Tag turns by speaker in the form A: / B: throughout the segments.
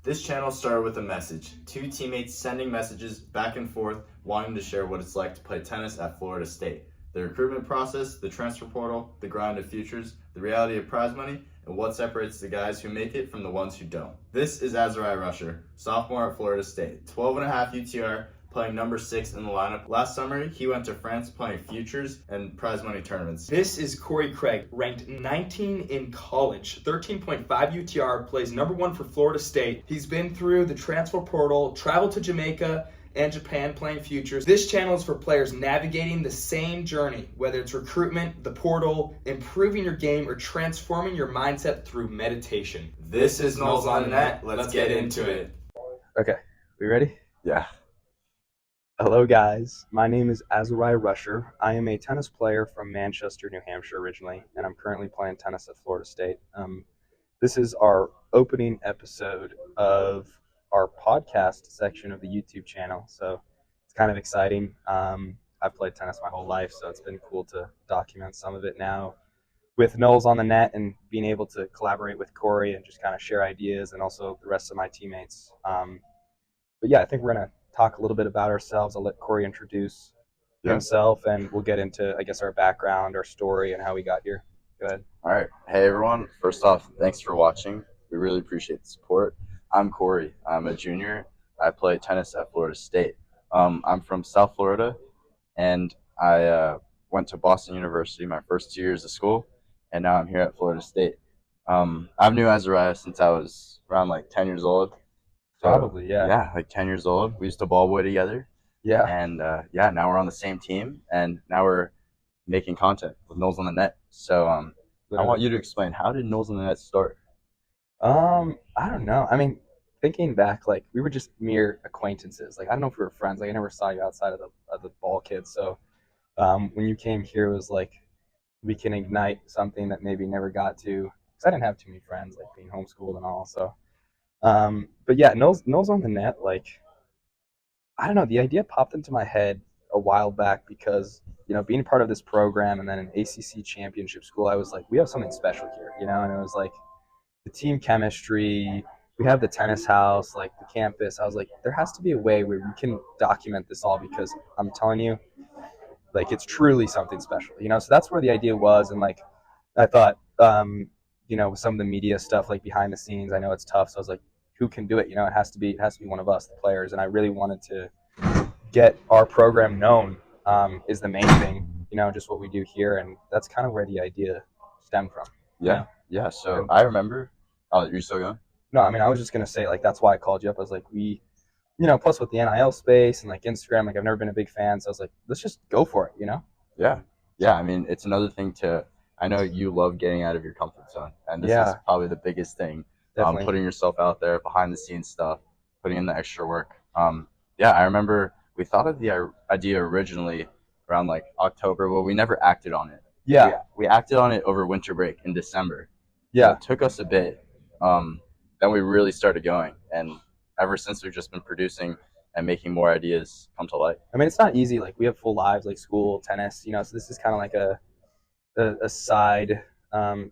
A: This channel started with a message. Two teammates sending messages back and forth, wanting to share what it's like to play tennis at Florida State. The recruitment process, the transfer portal, the grind of futures, the reality of prize money, and what separates the guys who make it from the ones who don't. This is Azariah Rusher, sophomore at Florida State, 12.5 UTR, playing number 6 in the lineup. Last summer, he went to France playing futures and prize money tournaments.
B: This is Cory Craig, ranked 19 in college, 13.5 UTR, plays number 1 for Florida State. He's been through the transfer portal, traveled to Jamaica and Japan playing futures. This channel is for players navigating the same journey, whether it's recruitment, the portal, improving your game, or transforming your mindset through meditation.
A: This is Noles on the Net. Let's get into it.
C: Okay, we ready?
A: Yeah.
C: Hello guys, my name is Azariah Rusher. I am a tennis player from Manchester, New Hampshire originally, and I'm currently playing tennis at Florida State. This is our opening episode of our podcast section of the YouTube channel, so it's kind of exciting. I've played tennis my whole life, so it's been cool to document some of it now with Noles on the Net and being able to collaborate with Cory and just kind of share ideas and also the rest of my teammates. But yeah, I think we're going to talk a little bit about ourselves. I'll let Cory introduce himself, and we'll get into, I guess, our background, our story, and how we got here. Go ahead.
D: All right. Hey, everyone. First off, thanks for watching. We really appreciate the support. I'm Cory. I'm a junior. I play tennis at Florida State. I'm from South Florida, and I went to Boston University my first 2 years of school, and now I'm here at Florida State. I've known Azariah since I was around like 10 years old.
C: Probably, yeah.
D: Yeah, like 10 years old. We used to ball boy together.
C: Yeah.
D: And now we're on the same team, and now we're making content with Noles on the Net. So I want you to explain, how did Noles on the Net start?
C: I don't know. I mean, thinking back, like, we were just mere acquaintances. Like, I don't know if we were friends. Like, I never saw you outside of the ball kids. So when you came here, it was like we can ignite something that maybe never got to. Because I didn't have too many friends, like being homeschooled and all. So, but yeah, Noles on the Net, like, I don't know. The idea popped into my head a while back because, you know, being part of this program and then an ACC championship school, I was like, we have something special here, you know? And it was like the team chemistry, we have the tennis house, like the campus. I was like, there has to be a way where we can document this all, because I'm telling you, like, it's truly something special, you know? So that's where the idea was. And like, I thought, you know, with some of the media stuff, like behind the scenes, I know it's tough. So I was like, who can do it? You know, it has to be one of us, the players. And I really wanted to get our program known, is the main thing, you know, just what we do here. And that's kind of where the idea stemmed from.
D: Yeah. Yeah. So I remember. Oh, you're still going?
C: No, I mean, I was just going to say, like, that's why I called you up. I was like, you know, plus with the NIL space and like Instagram, like, I've never been a big fan. So I was like, let's just go for it, you know?
D: Yeah. Yeah. I mean, it's another thing I know you love getting out of your comfort zone. And this is probably the biggest thing. Putting yourself out there, behind the scenes stuff, putting in the extra work. Yeah, I remember we thought of the idea originally around like October, but we never acted on it.
C: Yeah.
D: We acted on it over winter break in December.
C: Yeah.
D: It took us a bit. Then we really started going. And ever since, we've just been producing and making more ideas come to light.
C: I mean, it's not easy. Like, we have full lives, like school, tennis, you know, so this is kind of like a side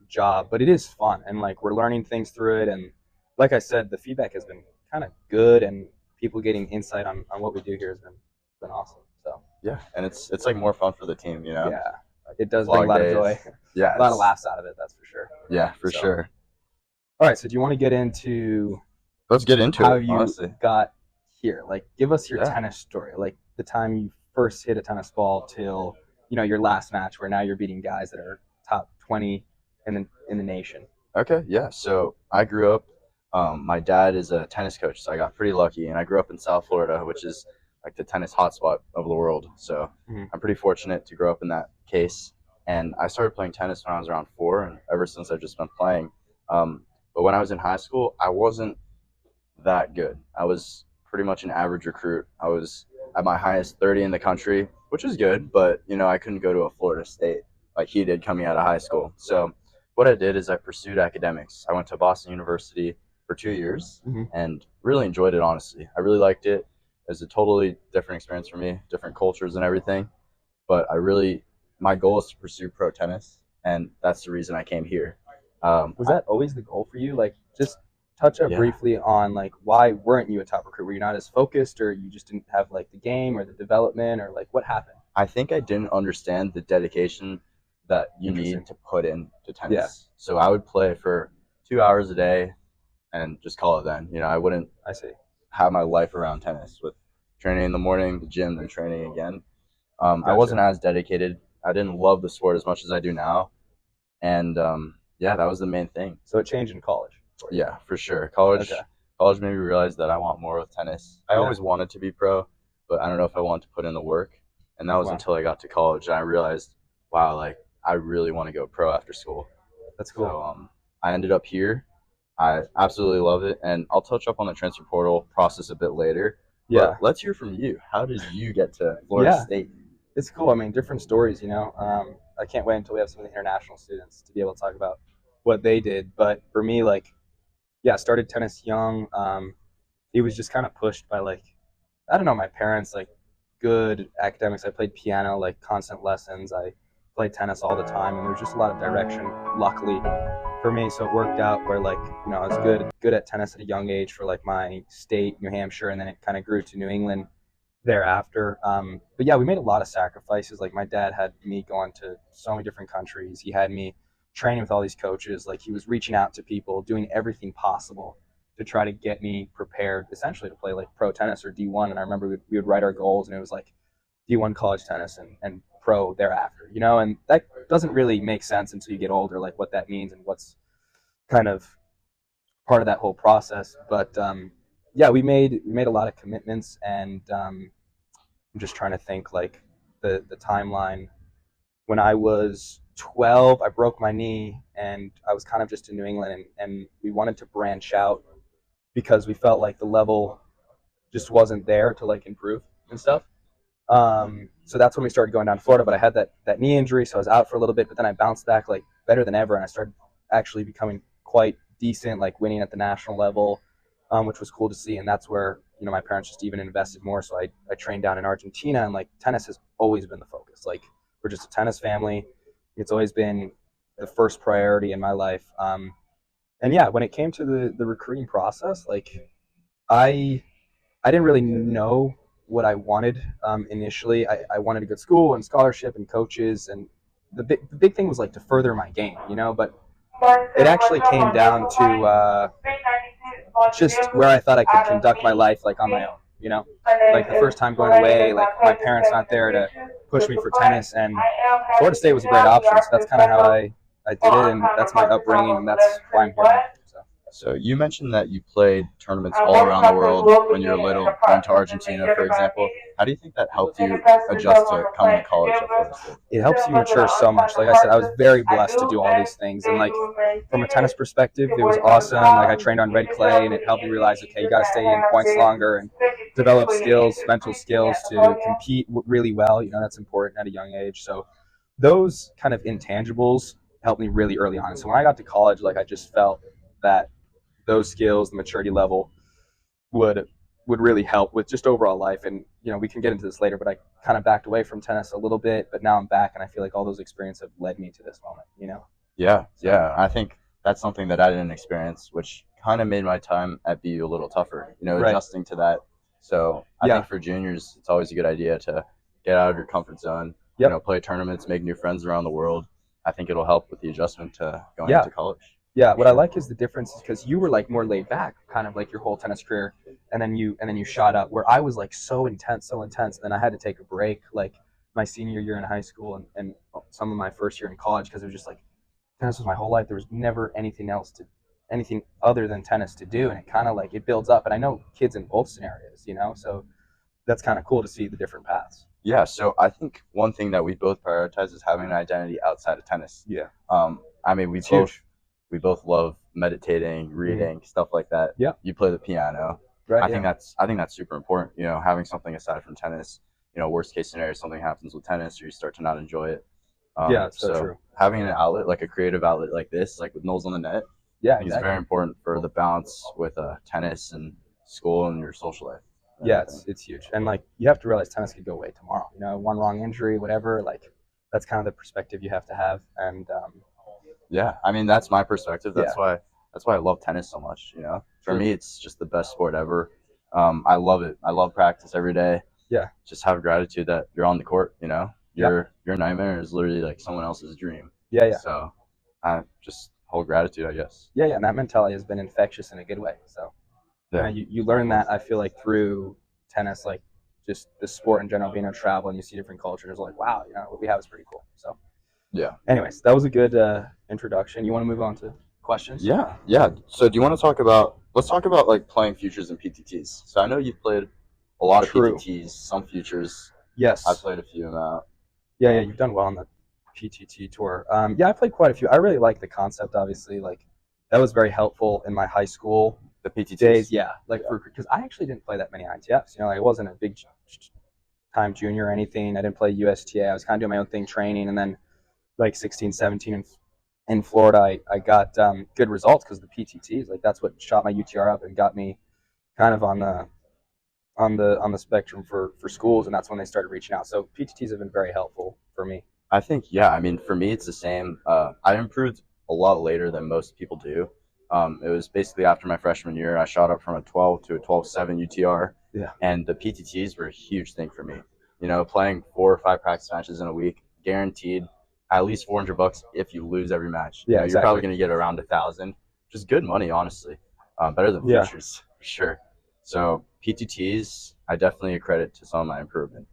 C: job, but it is fun, and like, we're learning things through it. And like I said, the feedback has been kind of good, and people getting insight on what we do here has been awesome. So
D: yeah, and it's like more fun for the team, you know?
C: Yeah, it does bring a lot of joy.
D: Yeah,
C: a lot of laughs out of it, that's for sure.
D: Yeah, for sure.
C: All right, so do you want to get into
D: let's get into
C: how
D: it,
C: you
D: honestly.
C: Got here? Like, give us your tennis story, like the time you first hit a tennis ball till, you know, your last match, where now you're beating guys that are top 20 in the nation.
D: Okay, yeah. So I grew up, my dad is a tennis coach, so I got pretty lucky. And I grew up in South Florida, which is like the tennis hotspot of the world. So I'm pretty fortunate to grow up in that case. And I started playing tennis when I was around 4, and ever since I've just been playing. But when I was in high school, I wasn't that good. I was pretty much an average recruit. I was at my highest 30 in the country, which is good, but, you know, I couldn't go to a Florida State like he did coming out of high school. So what I did is I pursued academics. I went to Boston University for 2 years and really enjoyed it, honestly. I really liked it. It was a totally different experience for me, different cultures and everything. But my goal is to pursue pro tennis, and that's the reason I came here.
C: Was that always the goal for you? Like, just touch up
D: Yeah.
C: briefly on like why weren't you a top recruit? Were you not as focused, or you just didn't have like the game or the development, or like what happened?
D: I think I didn't understand the dedication that you
C: Interesting.
D: need to put into tennis.
C: Yeah.
D: So I would play for 2 hours a day and just call it then. I wouldn't
C: I see.
D: have my life around tennis with training in the morning, the gym, then training again. I
C: Gotcha.
D: wasn't as dedicated. I didn't love the sport as much as I do now. And yeah, that was the main thing.
C: So it changed in college.
D: Yeah, for sure. College made me realize that I want more with tennis. I always wanted to be pro, but I don't know if I wanted to put in the work. And that was until I got to college and I realized, wow, like I really want to go pro after school.
C: That's cool.
D: So I ended up here. I absolutely love it, and I'll touch up on the transfer portal process a bit later.
C: Yeah.
D: But let's hear from you. How did you get to Florida State?
C: It's cool. I mean, different stories, I can't wait until we have some of the international students to be able to talk about what they did. But for me, like, I started tennis young. It was just kind of pushed by, like, I don't know, my parents, like, good academics. I played piano, like, constant lessons. I played tennis all the time, and there was just a lot of direction, luckily, for me. So it worked out where, like, I was good at tennis at a young age for, like, my state, New Hampshire, and then it kind of grew to New England thereafter. But yeah, we made a lot of sacrifices. Like, my dad had me going to so many different countries. He had me training with all these coaches. Like, he was reaching out to people, doing everything possible to try to get me prepared, essentially to play like pro tennis or D1. And I remember we would write our goals, and it was like D1 college tennis and pro thereafter, and that doesn't really make sense until you get older, like what that means and what's kind of part of that whole process. But yeah, we made a lot of commitments, and I'm just trying to think like the timeline. When I was 12, I broke my knee, and I was kind of just in New England, and we wanted to branch out because we felt like the level just wasn't there to like improve and stuff. So that's when we started going down to Florida, but I had that knee injury, so I was out for a little bit, but then I bounced back like better than ever, and I started actually becoming quite decent, like winning at the national level, which was cool to see. And that's where, my parents just even invested more. So I trained down in Argentina, and like tennis has always been the focus. Like, we're just a tennis family. It's always been the first priority in my life. And yeah, when it came to the recruiting process, like I didn't really know what I wanted initially. I wanted a good school and scholarship and coaches, and the big thing was like to further my game, but it actually came down to just where I thought I could conduct my life like on my own, like the first time going away, like my parents not there to push me for tennis, and Florida State was a great option. So that's kind of how I did it, and that's my upbringing, and that's why I'm here.
D: So you mentioned that you played tournaments all around the world when you were little, going to Argentina, for example. How do you think that helped you adjust to coming to college at Florida State?
C: It helps you mature so much. Like I said, I was very blessed to do all these things. And like from a tennis perspective, it was awesome. Like I trained on red clay, and it helped me realize, okay, you got to stay in points longer and develop skills, mental skills to compete really well. That's important at a young age. So those kind of intangibles helped me really early on. So when I got to college, like I just felt that those skills, the maturity level would really help with just overall life. And, we can get into this later, but I kind of backed away from tennis a little bit, but now I'm back, and I feel like all those experiences have led me to this moment,
D: Yeah. I think that's something that I didn't experience, which kind of made my time at BU a little tougher, adjusting to that. So I think for juniors, it's always a good idea to get out of your comfort zone, play tournaments, make new friends around the world. I think it'll help with the adjustment to going into college.
C: Yeah, what I like is the difference is because you were like more laid back, kind of like your whole tennis career, and then you shot up. Where I was like so intense, and then I had to take a break, like my senior year in high school and some of my first year in college, because it was just like tennis was my whole life. There was never anything other than tennis to do, and it kind of like it builds up. And I know kids in both scenarios, so that's kind of cool to see the different paths.
D: Yeah, so I think one thing that we both prioritize is having an identity outside of tennis.
C: Yeah.
D: I mean, we both love meditating, reading, stuff like that.
C: Yeah.
D: You play the piano.
C: Right.
D: I think that's super important. Having something aside from tennis. Worst case scenario, something happens with tennis, or you start to not enjoy it.
C: Yeah, it's so true.
D: Having an outlet, like a creative outlet like this, like with Noles on the Net,
C: exactly.
D: is very important for the balance with tennis and school and your social life.
C: Yeah, it's huge. And like you have to realize tennis could go away tomorrow. One wrong injury, whatever. Like that's kind of the perspective you have to have. And
D: yeah, I mean that's my perspective. That's that's why I love tennis so much. For
C: Sure.
D: me, it's just the best sport ever. I love it. I love practice every day.
C: Yeah.
D: Just have gratitude that you're on the court.
C: Yeah.
D: Your nightmare is literally like someone else's dream.
C: Yeah.
D: So I just hold gratitude, I guess.
C: Yeah. And that mentality has been infectious in a good way. So
D: Yeah.
C: you learn that, I feel like, through tennis, like just the sport in general, being able to travel and you see different cultures, like, wow, what we have is pretty cool. So
D: Yeah.
C: anyways, that was a good introduction. You want to move on to questions?
D: Yeah. Yeah. So do you want to talk about? Let's talk about like playing futures and PTTs. So I know you've played a lot of
C: True.
D: PTTs, some futures.
C: Yes.
D: I played a few amount.
C: Yeah, you've done well on the PTT tour. Yeah, I played quite a few. I really like the concept, obviously. Like, that was very helpful in my high school
D: The PTTs.
C: days. Yeah, like because I actually didn't play that many ITFs. Like, I wasn't a big time junior or anything. I didn't play USTA. I was kind of doing my own thing, training, and then like 16, 17 in Florida, I got good results because the PTTs. Like, that's what shot my UTR up and got me kind of on the spectrum for schools, and that's when they started reaching out. So PTTs have been very helpful for me.
D: I think, yeah. I mean, for me, it's the same. I improved a lot later than most people do. It was basically after my freshman year. I shot up from a 12 to a 12.7 UTR.
C: Yeah.
D: And the PTTs were a huge thing for me. Playing 4 or 5 practice matches in a week, guaranteed at least $400 if you lose every match.
C: Yeah,
D: You're
C: exactly.
D: probably going to get around 1,000, which is good money, honestly. Better than
C: Yeah.
D: futures, for sure. So PTTs, I definitely accredit to some of my improvement.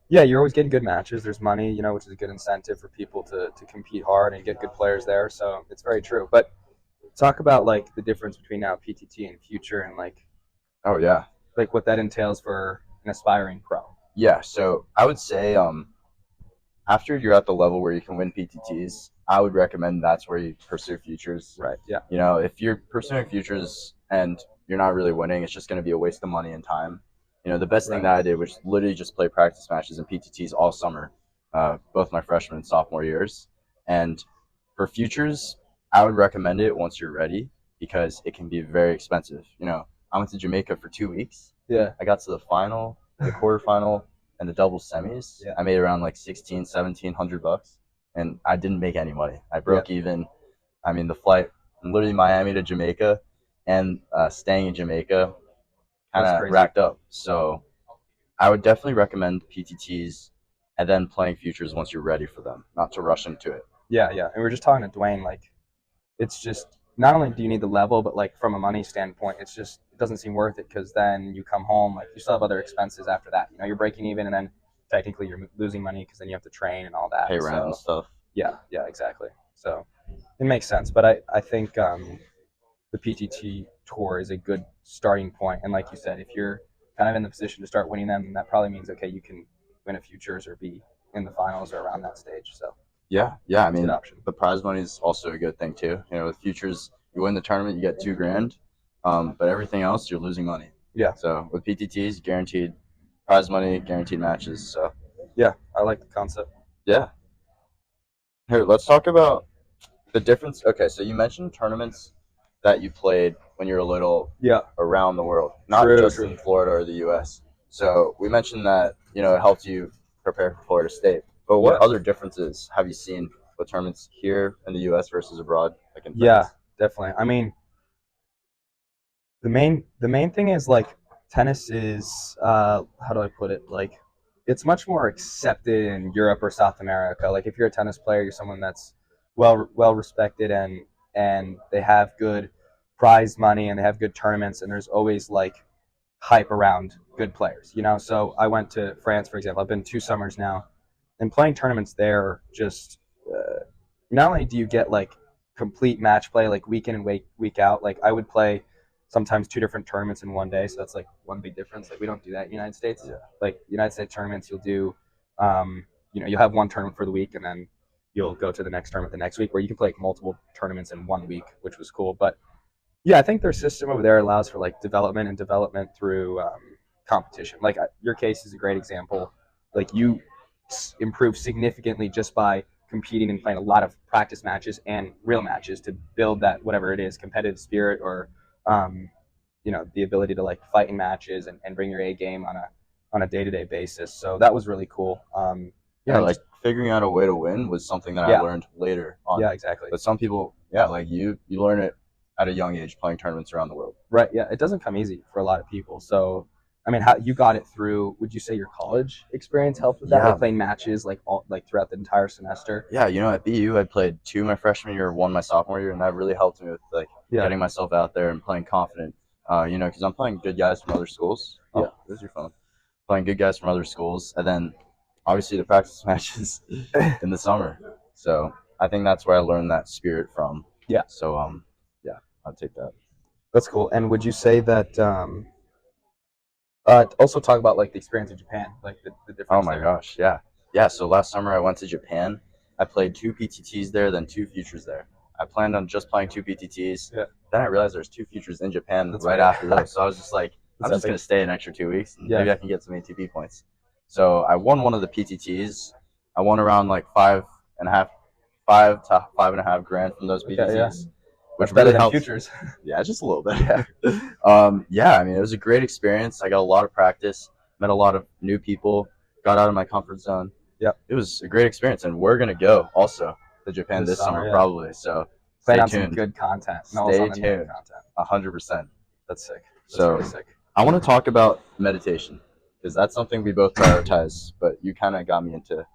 C: Yeah, you're always getting good matches. There's money, which is a good incentive for people to compete hard and get good players there. So it's very true. But talk about like the difference between now PTT and future, and like
D: Oh yeah,
C: what that entails for an aspiring pro.
D: yeah. So I would say, after you're at the level where you can win PTTs, I would recommend that's where you pursue futures.
C: Right. Yeah.
D: If you're pursuing futures and you're not really winning, it's just going to be a waste of money and time. The best thing that I did was literally just play practice matches and PTTs all summer, both my freshman and sophomore years. And for futures, I would recommend it once you're ready because it can be very expensive. I went to Jamaica for 2 weeks.
C: Yeah.
D: I got to the final, the quarterfinal, and the double semis.
C: Yeah.
D: I made around like $1,700, and I didn't make any money. I broke even. I mean, the flight from literally Miami to Jamaica and staying in Jamaica kind of racked up. So I would definitely recommend PTTs and then playing futures once you're ready for them, not to rush into it.
C: Yeah. And we were just talking to Dwayne, like, it's just not only do you need the level, but like from a money standpoint, it doesn't seem worth it because then you come home, like you still have other expenses after that. You're breaking even, and then technically you're losing money because then you have to train and all that.
D: Pay rent and stuff.
C: Yeah, exactly. So it makes sense. But I think the PTT tour is a good starting point. And like you said, if you're kind of in the position to start winning them, then that probably means, okay, you can win a futures or be in the finals or around that stage. So
D: yeah. I mean, the prize money is also a good thing too. With futures, you win the tournament, you get $2,000, but everything else, you're losing money.
C: Yeah.
D: So with PTTs, guaranteed prize money, guaranteed matches. So
C: yeah, I like the concept.
D: Yeah. Here, let's talk about the difference. Okay, so you mentioned tournaments that you played when you were little.
C: Yeah.
D: Around the world, not just in Florida or the U.S. So we mentioned that it helped you prepare for Florida State. But what other differences have you seen with tournaments here in the U.S. versus abroad? Like in France?
C: Yeah, definitely. I mean, the main thing is like tennis is how do I put it? Like, it's much more accepted in Europe or South America. Like, if you're a tennis player, you're someone that's well respected, and they have good prize money and they have good tournaments, and there's always like hype around good players. So I went to France, for example. I've been 2 summers now, and playing tournaments there, just not only do you get like complete match play, like week in and week out. Like, I would play sometimes 2 different tournaments in one day, so that's like one big difference. Like, we don't do that in the United States.
D: Yeah.
C: Like, United States tournaments, you'll do you'll have one tournament for the week, and then you'll go to the next tournament the next week, where you can play like multiple tournaments in 1 week, which was cool. But yeah, I think their system over there allows for like development through competition. Like, your case is a great example. Like, you improve significantly just by competing and playing a lot of practice matches and real matches to build that, whatever it is, competitive spirit, or the ability to like fight in matches and bring your A game on a day-to-day basis. So that was really cool.
D: Like figuring out a way to win was something that I learned later on.
C: Yeah, exactly.
D: But some people, like you learn it at a young age playing tournaments around the world.
C: Right. Yeah. It doesn't come easy for a lot of people. So, I mean, how you got it through? Would you say your college experience helped with that?
D: Yeah.
C: Like playing matches, like throughout the entire semester.
D: Yeah, at BU, I played 2 my freshman year, 1 my sophomore year, and that really helped me with getting myself out there and playing confident. Because I'm playing good guys from other schools. Oh,
C: Yeah.
D: there's your phone. Playing good guys from other schools, and then obviously the practice matches in the summer. So I think that's where I learned that spirit from.
C: Yeah.
D: So yeah, I'll take that.
C: That's cool. And would you say that? Also talk about like the experience in Japan, like the difference.
D: Oh my
C: there.
D: gosh, yeah. So last summer I went to Japan. I played 2 PTTs there, then 2 futures there. I planned on just playing 2 PTTs.
C: Yeah.
D: Then I realized there's 2 futures in Japan
C: That's
D: right
C: right.
D: after those. So I was just like, I'm
C: That's
D: just gonna stay an extra 2 weeks, and
C: Yeah.
D: maybe I can get some ATP points. So I won one of the PTTs. I won around like 5 to 5.5 grand from those PTTs.
C: Okay, yeah.
D: Which
C: That's better
D: really
C: than
D: helped.
C: futures.
D: Yeah, just a little bit.
C: Yeah.
D: I mean, it was a great experience. I got a lot of practice, met a lot of new people, got out of my comfort zone.
C: Yep.
D: It was a great experience, and we're gonna go also to Japan this summer
C: yeah.
D: probably. So
C: Plan
D: stay
C: on some
D: tuned.
C: good content.
D: Stay
C: Good
D: tuned.
C: content.
D: 100%.
C: That's sick. That's
D: So
C: really sick.
D: I want to talk about meditation because that's something we both prioritize, but you kind of got me into.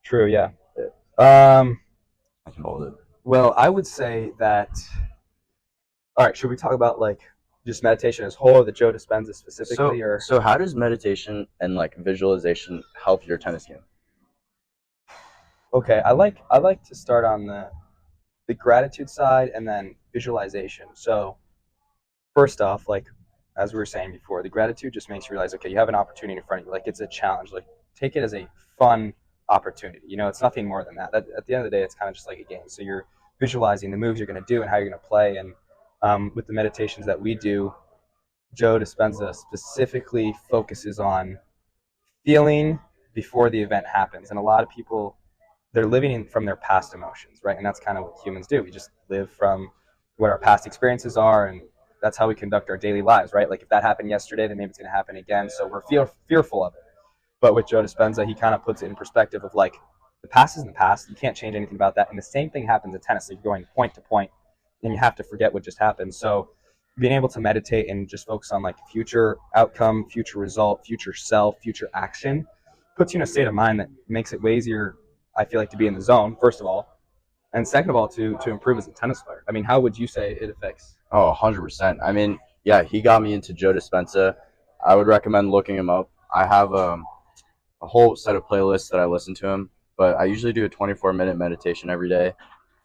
C: True. Yeah.
D: I can hold it.
C: Well, I would say that. All right. Should we talk about like just meditation as a whole, or the Joe Dispenza specifically, or?
D: So how does meditation and like visualization help your tennis game?
C: Okay, I like to start on the gratitude side and then visualization. So first off, like as we were saying before, the gratitude just makes you realize, okay, you have an opportunity in front of you. Like it's a challenge. Like take it as a fun opportunity. It's nothing more than that. At the end of the day, it's kind of just like a game. So you're visualizing the moves you're going to do and how you're going to play. And with the meditations that we do, Joe Dispenza specifically focuses on feeling before the event happens. And a lot of people, they're living from their past emotions, right? And that's kind of what humans do. We just live from what our past experiences are, and that's how we conduct our daily lives, right? Like if that happened yesterday, then maybe it's going to happen again. So we're fearful of it. But with Joe Dispenza, he kind of puts it in perspective of like the past is in the past. You can't change anything about that. And the same thing happens in tennis. So you're going point to point, and you have to forget what just happened. So being able to meditate and just focus on like future outcome, future result, future self, future action puts you in a state of mind that makes it way easier, I feel like, to be in the zone, first of all, and second of all, to improve as a tennis player. I mean, how would you say it affects?
D: Oh, 100%. I mean, yeah, he got me into Joe Dispenza. I would recommend looking him up. I have a whole set of playlists that I listen to him, but I usually do a 24-minute meditation every day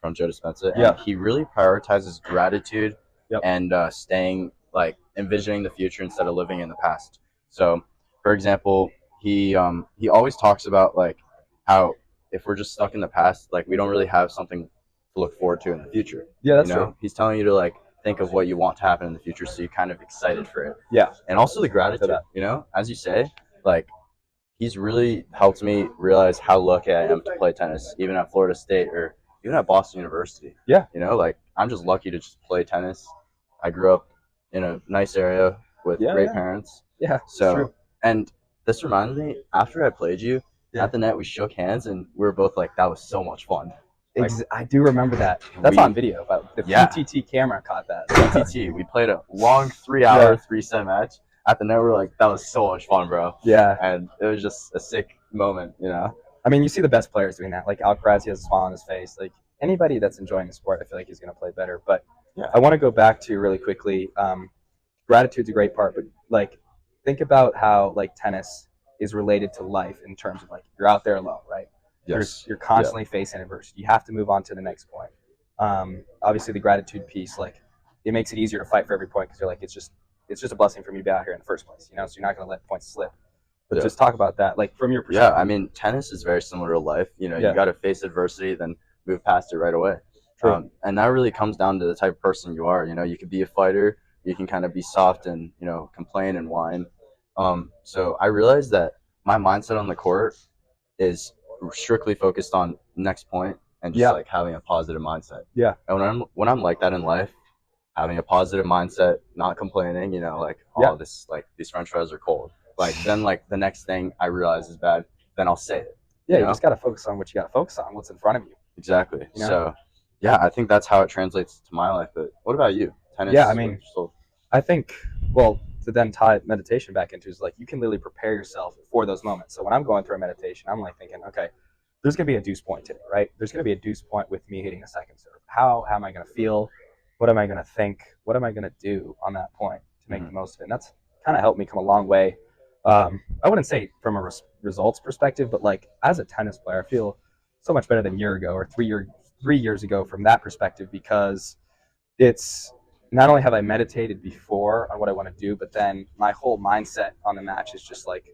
D: from Joe Dispenza. And he really prioritizes gratitude and staying, like, envisioning the future instead of living in the past. So, for example, he always talks about, like, how if we're just stuck in the past, like, we don't really have something to look forward to in the future.
C: Yeah, that's true.
D: He's telling you to, like, think of what you want to happen in the future, so you're kind of excited for it.
C: Yeah.
D: And also the gratitude, as you say, like, he's really helped me realize how lucky I am to play tennis, even at Florida State or even at Boston University.
C: Yeah.
D: Like, I'm just lucky to just play tennis. I grew up in a nice area with great parents.
C: Yeah.
D: So,
C: true.
D: And this reminded me, after I played you at the net, we shook hands and we were both like, that was so much fun. Like,
C: I do remember that. That's on video, but the PTT camera caught that.
D: PTT, we played a long 3-hour, 3-set match. At the net, we were like, that was so much fun, bro.
C: Yeah.
D: And it was just a sick moment,
C: I mean, you see the best players doing that. Like Alcaraz, he has a smile on his face. Like anybody that's enjoying the sport, I feel like he's going to play better. But I want to go back to really quickly. Gratitude's a great part, but like think about how like tennis is related to life in terms of like you're out there alone, right?
D: Yes.
C: You're constantly facing adversity. You have to move on to the next point. Obviously, the gratitude piece, like it makes it easier to fight for every point because you're like it's just a blessing for me to be out here in the first place, so you're not going to let points slip. But just talk about that, like from your perspective.
D: Yeah, I mean, tennis is very similar to life. You got to face adversity, then move past it right away. And that really comes down to the type of person you are. You can be a fighter. You can kind of be soft and, complain and whine. So I realized that my mindset on the court is strictly focused on next point and just like having a positive mindset.
C: Yeah.
D: And when I'm like that in life, having a positive mindset, not complaining, this like these French fries are cold. Like then like the next thing I realize is bad, then I'll say it.
C: Yeah, you just got to focus on what you got to focus on, what's in front of you.
D: Exactly. So yeah, I think that's how it translates to my life. But what about you? tennis.
C: Yeah, I mean,
D: so,
C: I think, well, to then tie meditation back into is like you can literally prepare yourself for those moments. So when I'm going through a meditation, I'm like thinking, okay, there's going to be a deuce point today, right? There's going to be a deuce point with me hitting a second serve. How am I going to feel? What am I going to think? What am I going to do on that point to make the most of it? And that's kind of helped me come a long way. I wouldn't say from a results perspective, but like as a tennis player, I feel so much better than a year ago or 3 years ago from that perspective, because it's not only have I meditated before on what I want to do, but then my whole mindset on the match is just like,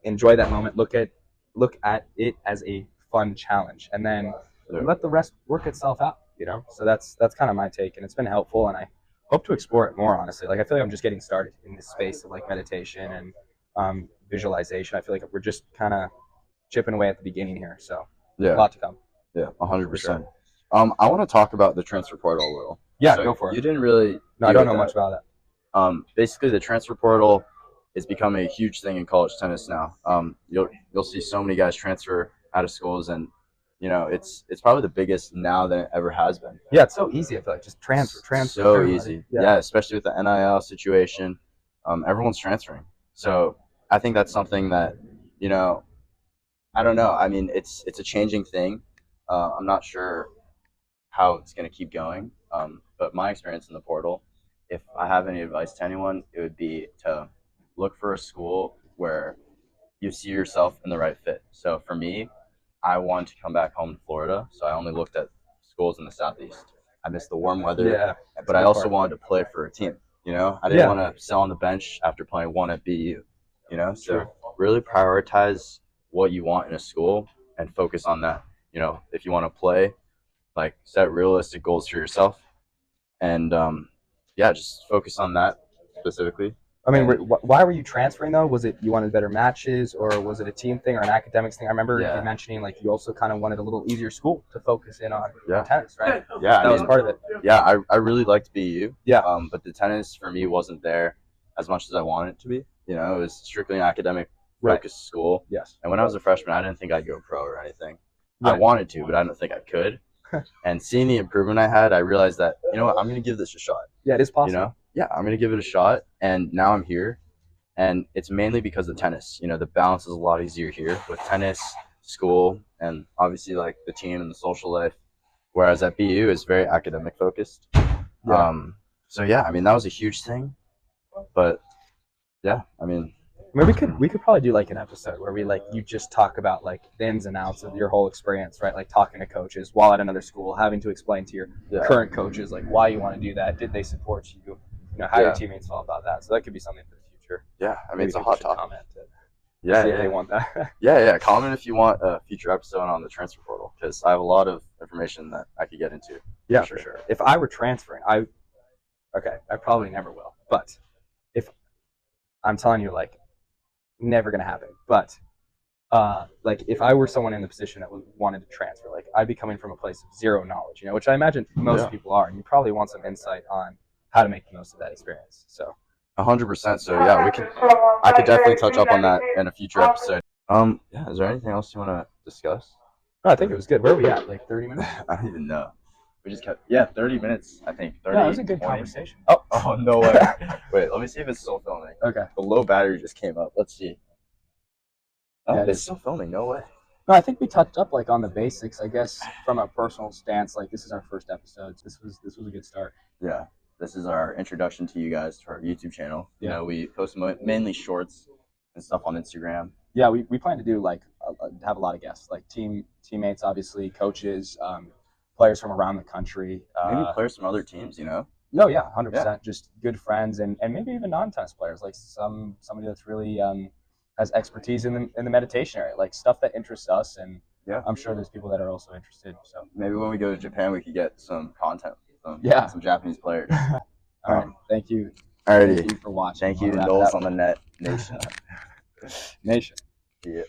C: enjoy that moment, look at it as a fun challenge, and then let the rest work itself out. So that's kind of my take, and it's been helpful, and I hope to explore it more. Honestly, like I feel like I'm just getting started in this space of like meditation and visualization. I feel like we're just kind of chipping away at the beginning here, so a lot to come.
D: Yeah, 100%. I want to talk about the transfer portal a little.
C: Yeah, go for it.
D: You didn't really.
C: No, I don't know much about that.
D: Basically, the transfer portal is becoming a huge thing in college tennis now. You'll see so many guys transfer out of schools, and it's probably the biggest now than it ever has been.
C: Yeah, it's so easy. I feel like just transfer.
D: So
C: everybody.
D: easy. Yeah, especially with the NIL situation, everyone's transferring. So I think that's something that I don't know. I mean, it's a changing thing. I'm not sure how it's going to keep going. But my experience in the portal, if I have any advice to anyone, it would be to look for a school where you see yourself in the right fit. So for me, I wanted to come back home to Florida, so I only looked at schools in the Southeast. I missed the warm weather, but I also wanted to play for a team. I didn't want to sit on the bench after playing one at BU. So really prioritize what you want in a school and focus on that. If you want to play, like set realistic goals for yourself, and just focus on that specifically.
C: I mean, why were you transferring though? Was it you wanted better matches, or was it a team thing or an academics thing? I remember you mentioning like you also kind of wanted a little easier school to focus in on tennis, right?
D: Yeah,
C: that was part of it.
D: Yeah, I really liked BU.
C: Yeah.
D: But the tennis for me wasn't there as much as I wanted it to be. It was strictly an academic focused school.
C: Yes.
D: And when I was a freshman, I didn't think I'd go pro or anything.
C: Right.
D: I wanted to, but I didn't think I could. And seeing the improvement I had, I realized that, what, I'm going to give this a shot.
C: Yeah, it is possible.
D: Yeah, I'm going to give it a shot. And now I'm here. And it's mainly because of tennis. The balance is a lot easier here with tennis, school, and obviously like the team and the social life. Whereas at BU, it's very academic focused.
C: Yeah.
D: So yeah, I mean, that was a huge thing. But yeah, I mean,
C: we could probably do like an episode where we like you just talk about like the ins and outs of your whole experience, right? Like talking to coaches while at another school, having to explain to your current coaches like why you want to do that. Did they support you? How your teammates felt about that. So that could be something for the future.
D: Yeah, I mean,
C: Maybe
D: it's a hot topic.
C: Comment
D: if
C: they want that.
D: Yeah. Comment if you want a future episode on the transfer portal, because I have a lot of information that I could get into.
C: Yeah, for sure. If I were transferring, I probably never will. But if I'm telling you, like, never gonna happen. But like if I were someone in the position that wanted to transfer, like I'd be coming from a place of zero knowledge, which I imagine most people are, and you probably want some insight on how to make the most of that experience. So
D: 100%. So yeah, I could definitely touch up on that in a future episode. Is there anything else you want to discuss?
C: No, I think it was good. Where are we at? Like 30 minutes?
D: I don't even know. We just kept 30 minutes, I think. 30,
C: no, it was a good 20. Conversation.
D: Oh no way. Wait, let me see if it's still filming.
C: Okay.
D: The low battery just came up. Let's see. Oh, it's still filming. No way.
C: No, I think we touched up like on the basics. I guess from a personal stance, like this is our first episode. This was a good start.
D: Yeah. This is our introduction to you guys to our YouTube channel.
C: Yeah.
D: We post mainly shorts and stuff on Instagram.
C: Yeah, we plan to do like have a lot of guests, like teammates, obviously, coaches, players from around the country.
D: Maybe players from other teams,
C: No, yeah, 100%. Just good friends and maybe even non-tennis players, like somebody that's really has expertise in the meditation area, like stuff that interests us, and I'm sure there's people that are also interested. So
D: maybe when we go to Japan, we could get some content. Some Japanese players.
C: All right. Thank you.
D: Alrighty.
C: Thank you for watching.
D: Thank you, Noles on the Net Nation.
C: Nation.
D: Yeah.